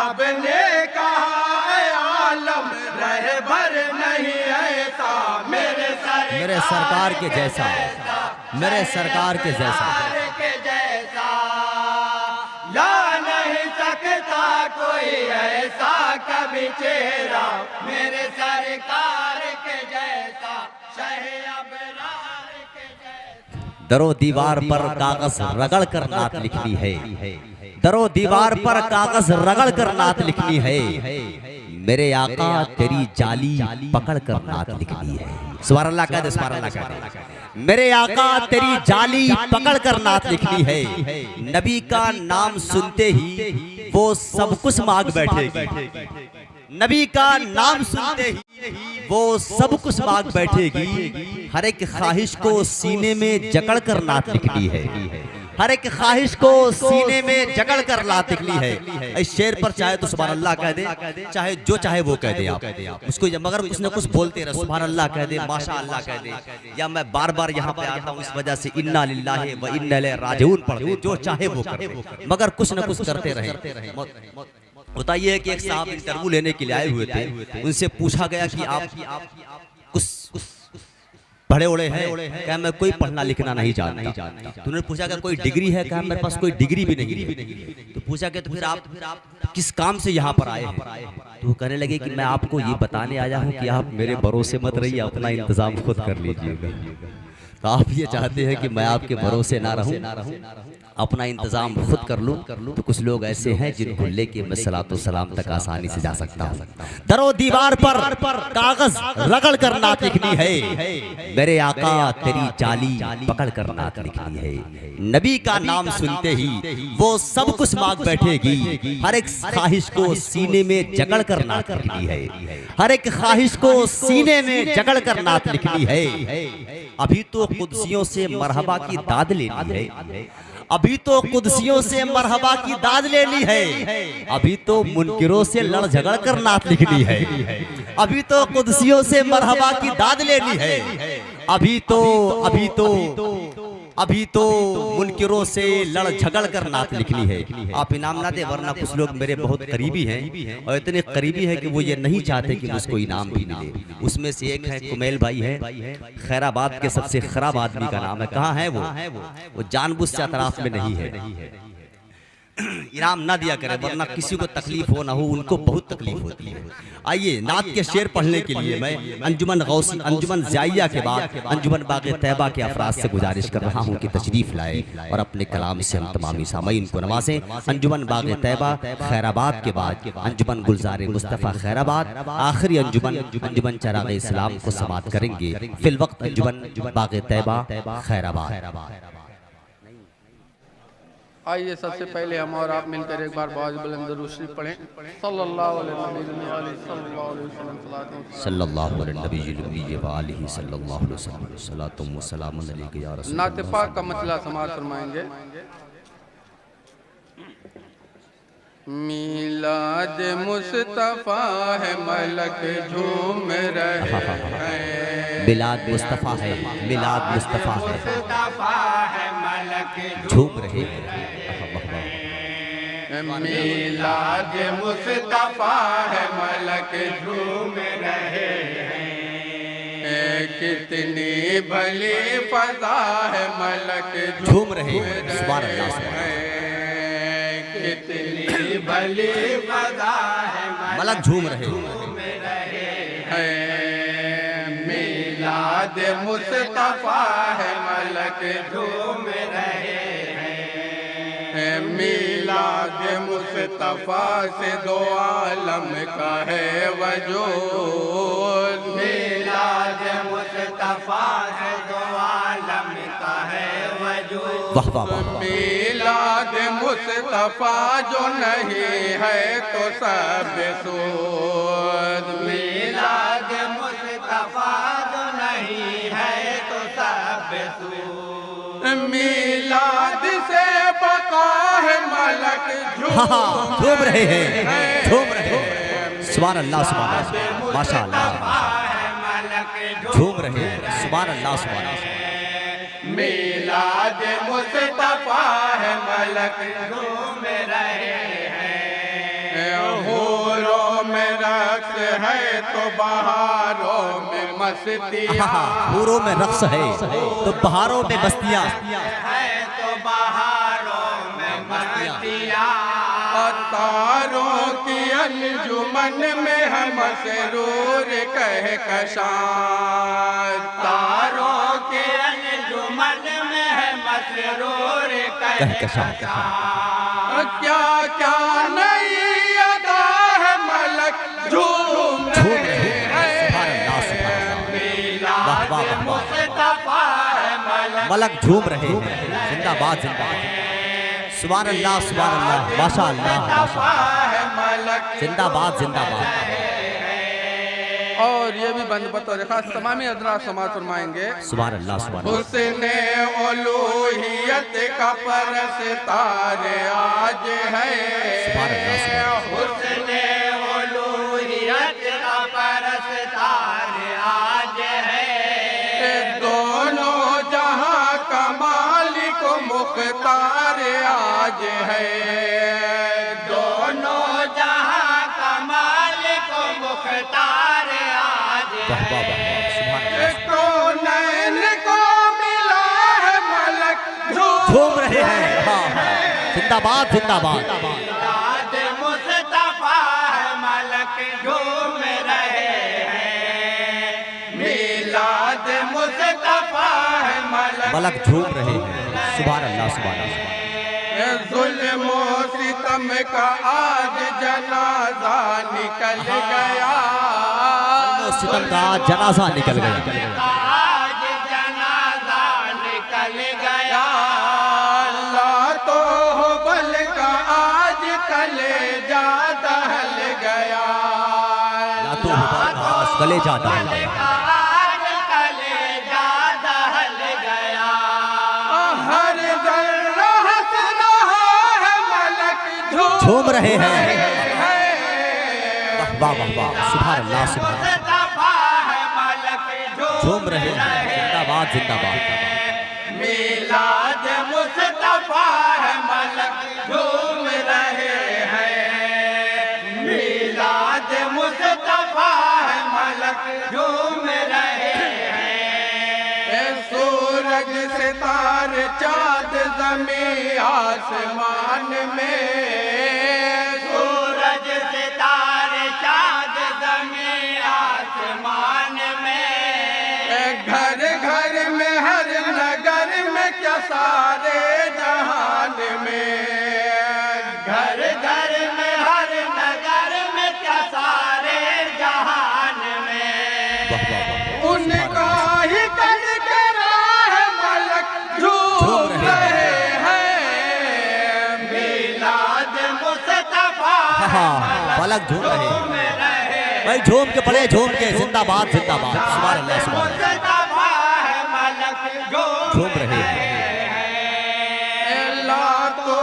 आपने कहा आलम रहबर नहीं ऐसा मेरे सरकार के जैसा, मेरे सरकार के जैसा ला नहीं सकता कोई ऐसा कभी चेहरा मेरे सरकार के जैसा, शहे अबरार के जैसा। दरो दीवार पर कागज रगड़ कर नात लिखनी है, दरो दीवार पर कागज रगड़ कर नात लिखनी है, मेरे आका तेरी जाली पकड़ कर नात लिखनी है। सुभान अल्लाह कह दे, सुभान अल्लाह कह दे। मेरे आका तेरी जाली पकड़ कर नात लिखनी है, नबी का नाम सुनते ही वो सब कुछ मांग बैठेगी, नबी का नाम सुनते ही वो सब कुछ मांग बैठेगी, हर एक ख्वाहिश को सीने में जकड़ कर नात लिखनी है, हर एक ख्वाहिश को सीने में जकड़ कर नात लिखनी है। इस शेर पर चाहे तो सुभान अल्लाह कह दे, चाहे जो चाहे वो कह दे आप उसको, मगर कुछ न कुछ बोलते रहे, सुभान अल्लाह कह दे, माशा अल्लाह कह दे, या मैं बार बार यहाँ पे आता हूँ इस वजह से इन्ना लिल्लाहि व इन्ना इलैहि राजिऊन पढ़ दे, जो चाहे वो कर दे, मगर कुछ न कुछ करते रहे। होता यह है कि एक साहब इंटरव्यू लेने के लिए आए हुए थे, उनसे पूछा गया कि आप कुछ पढ़े उड़े हैं? क्या मैं कोई पढ़ना लिखना नहीं जानता। तो उन्होंने पूछा कि कोई डिग्री है? क्या मेरे पास कोई डिग्री भी नहीं है। तो पूछा कि तो फिर आप किस काम से यहाँ पर आए हैं? तो कहने लगे कि मैं आपको ये बताने आया हूँ कि आप मेरे भरोसे मत रहिए, अपना इंतजाम खुद कर लीजिएगा। तो आप ये चाहते हैं कि मैं आपके भरोसे ना रहूं, अपना इंतजाम खुद कर लूं। तो कुछ लोग ऐसे हैं जिनको लेके मैं सलातो सलाम तक आसानी से जा सकता हूं। दरो दीवार पर कागज रगड़ कर नात लिखनी है, मेरे आका तेरी जाली पकड़ कर नात लिखनी है, नबी का नाम सुनते ही वो सब कुछ मांग बैठेगी, हर एक ख्वाहिश को सीने में जकड़ कर नात लिखनी है, हर एक ख्वाहिश को सीने में जकड़ कर नात लिखनी है। अभी तो कुदसियों से मरहबा की दाद लेनी है, अभी तो कुदसियों से मरहबा की दाद लेनी है, अभी तो मुनकिरों से लड़ झगड़ कर नात लिखनी है, अभी तो कुदसियों से मरहबा की दाद लेनी है, अभी तो मुनकिरों से लड़ झगड़ कर नात लिखनी है। आप इनाम ना दे, वरना कुछ लोग मेरे बहुत करीबी हैं और इतने करीबी हैं कि वो ये नहीं चाहते कि मुझको इनाम भी मिले। उसमें से एक है कुमेल भाई है, खैराबाद के सबसे खराब आदमी का नाम है। कहाँ है वो जानबूझ से अतराफ में नहीं है। इनाम ना दिया करे, वरना किसी को तकलीफ हो ना हो, उनको बहुत तकलीफ होती है। आइए नात के शेर पढ़ने के लिए मैं अंजुमन गौसी, अंजुमन ज़ाइया के बाद अंजुमन बाग़े तैयबा के अफराद से गुजारिश कर रहा हूँ कि तशरीफ़ लाए और अपने कलाम से हम तमामी सामईन को नवाजें। अंजुमन बाग़े तैयबा खैराबाद के बाद अंजुमन गुलज़ार मुस्तफ़ा खैराबाद, आखिरी अंजुमन अंजुमन चराग़ इस्लाम को समाअत करेंगे। फिल वक्त अंजुमन बाग़े तैयबा खैराबाद। आइए सबसे पहले हम और आप मिलकर एक बार बहुत बुलंद दुरूद शरीफ पढ़ें। सल्लल्लाहु अलैहि वसल्लम। नात पाक का मतला समाअत फरमाएंगे। मिलाद मुस्तफ़ा है मलक झूम रहे हैं, मिलाद मुस्तफ़ा है, मिलाद मुस्तफ़ा है मलक झूम रहे हैं। मिलाद मुस्तफ़ा है मलक झूम रहे हैं, कितनी भली फज़ा है मलक झूम रहे हैं। सुभान अल्लाह, कितनी भली फज़ा है मलक झूम रहे हैं। मिलाद मुस्तफ़ा है मलक झूम रहे हैं, मिलाद मुस्तफ़ा से दो आलम का है वजूद, मिलाद मुस्तफ़ा से दो आलम का है वजूद। वाह वाह वाह। मिलाद मुस्तफ़ा जो नहीं है तो सब सूद, मिलाद मुस्तफ़ा जो नहीं है तो सब सूद, मिलाद से बका है मलक झूम रहे हैं, झूम रहे हैं। सुभान अल्लाह, सुभान अल्लाह, माशा अल्लाह, झूम रहे हैं। सुभान अल्लाह, सुभान अल्लाह। मिलाद मुस्तफ़ा है मलक झूम रहे हैं, है तो बहारों में मस्तियाँ, हूरों में रक्स है तो बहारों में मस्तियाँ, है तो बहारों में मस्तियाँ। तारों की अंजुमन में है मसरूर कहकशां, तारों के अंजुमन में है मसरूर कहकशां। क्या क्या नई अदा है मलक झूम रहे हैं, मुस्तफा है मलक झूम रहे हैं। जिंदाबाद जिंदाबाद, सुभान अल्लाह सुभान अल्लाह, माशा अल्लाह जिंदाबाद जिंदाबाद। और ये भी बंद बतौर खास तमामी हज़रात समाअत फरमाएंगे। सुभान अल्लाह सुभान अल्लाह। हुस्ने उलूहियत का परस्तार आज है, सुभान अल्लाह सुभान अल्लाह। हुस्ने उलूहियत का परस्तार आज है, दोनों जहां का मालिक मुख्तार आज है, दोनों जहां का मालिक मुख्तार आज है। कौनैन को मिला है मलक झूम रहे हैं। जिंदाबाद जिंदाबाद। मिलाद मुस्तफा है मलक झूम रहे हैं, मिलाद मुस्तफा है मलक झूम रहे हैं। सुभान अल्लाह सुभान अल्लाह। जुल्म सितम का आज जनाजा निकल गया, सितम का जनाजा निकल गया, आज जनाजा निकल गया। अल्लाह तो बल का आज कलेजा दहल गया, तो कलेजा दहल गया। आज कलेजा दहल गया। हर जर्रा हंस रहा है मलक झूम रहे हैं। वाह वाह वाह, सुभान अल्लाह सुभान अल्लाह। मुस्तफा है मलक झूम रहे हैं। जिंदाबाद जिंदाबाद। मिलाद मुस्तफा है मलक झूम रहे हैं, मिलाद मुस्तफा है मलक झूम रहे हैं। सूरज सितारे चाँद ज़मीं आसमान में, सूरज सितारे चाँद ज़मीं आसमान में, घर घर में हर नगर में क्या सारे जहान में, घर घर में हर नगर में क्या सारे जहान में, उनका ही करकरा है मलक झूम रहे हैं। मिलाद मुस्तफा मलक झूम रहे हैं भाई, झूम के पड़े झूम के। जिंदाबाद जिंदाबाद। सुभान अल्लाह सुभान अल्लाह। मुस्तफा है मलक झूम रहे हैं। तो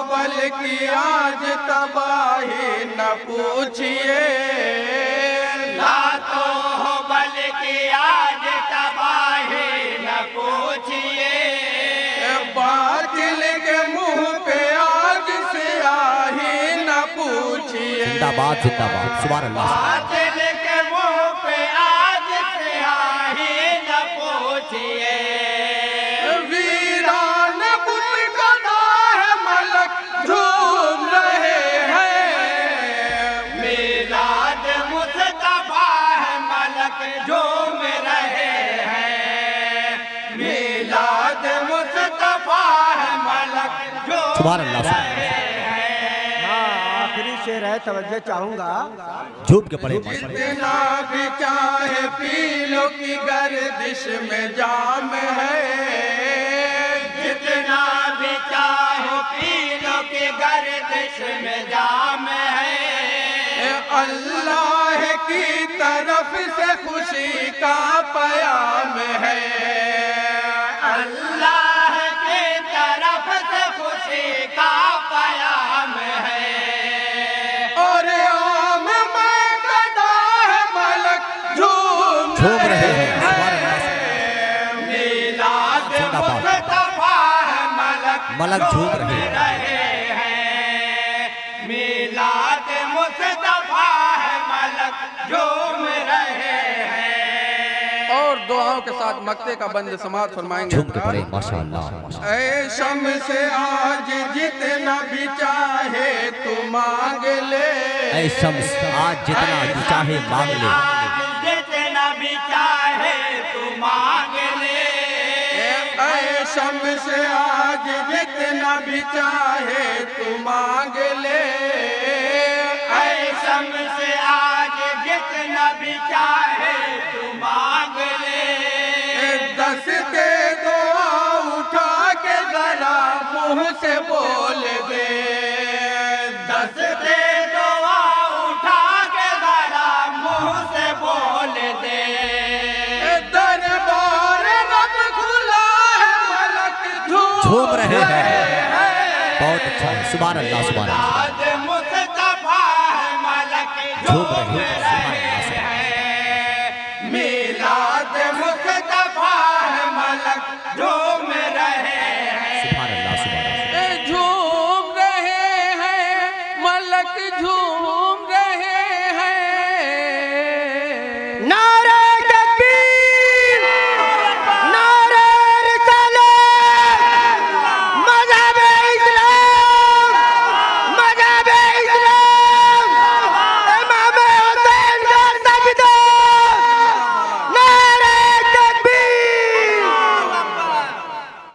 बल की आज तबाही न पूछिए, लातो हो बल की आज तबाही न पूछिए, बातिल के मुंह पे आज स्याही न पूछिए। जिंदाबाद जिंदाबाद। सुभान अल्लाह। बातिल के मुंह पे आज स्याही न पूछिए, वीरान बुत गदा है मलक झूम रहे हैं। मिलाद मुस्तफा है मलक झूम रहे हैं, मिलाद मुस्तफा है मलक झूम सुभान अल्लाह सुभान अल्लाह। आखिरी शेर है, तवज्जो चाहूंगा। झूम के पड़े। जितना भी चाहे पी लो की गर्दिश में जाम है, जितना भी चाहो पी लो के गर्दिश में जाम है, अल्लाह की तरफ से खुशी का पयाम है, अल्लाह की तरफ से खुशी का पयाम है, और आम में गदा है मलक झूम रहे हैं। सुभान अल्लाह। मिलाद जिंदाबाद। मुस्तफा है मलक झूम रहे हैं, मिलाद मुस्तफा है मलक दुआओं के साथ मक्ते का बंद समाप्त फरमाएंगे। झूम के पढ़े माशाअल्लाह माशाअल्लाह। ऐ शम्स आज जितना भी चाहे तू मांग ले, ऐ शम्स आज जितना भी चाहे मांग ले, जितना भी चाहे तू मांग ले। ऐ शम्स आज जितना भी चाहे तू मांग ले, ऐ शम्स आज जितना भी चाहे तू मांग ले। दस्ते दुआ उठा के जरा मुंह से बोल दे, दस्ते दुआ उठा के जरा मुंह से बोल दे। दरबार रब खुला है, मलक झूम रहे हैं। बहुत अच्छा है, सुभान अल्लाह सुभान अल्लाह। आज मुस्तफा है मलक झूम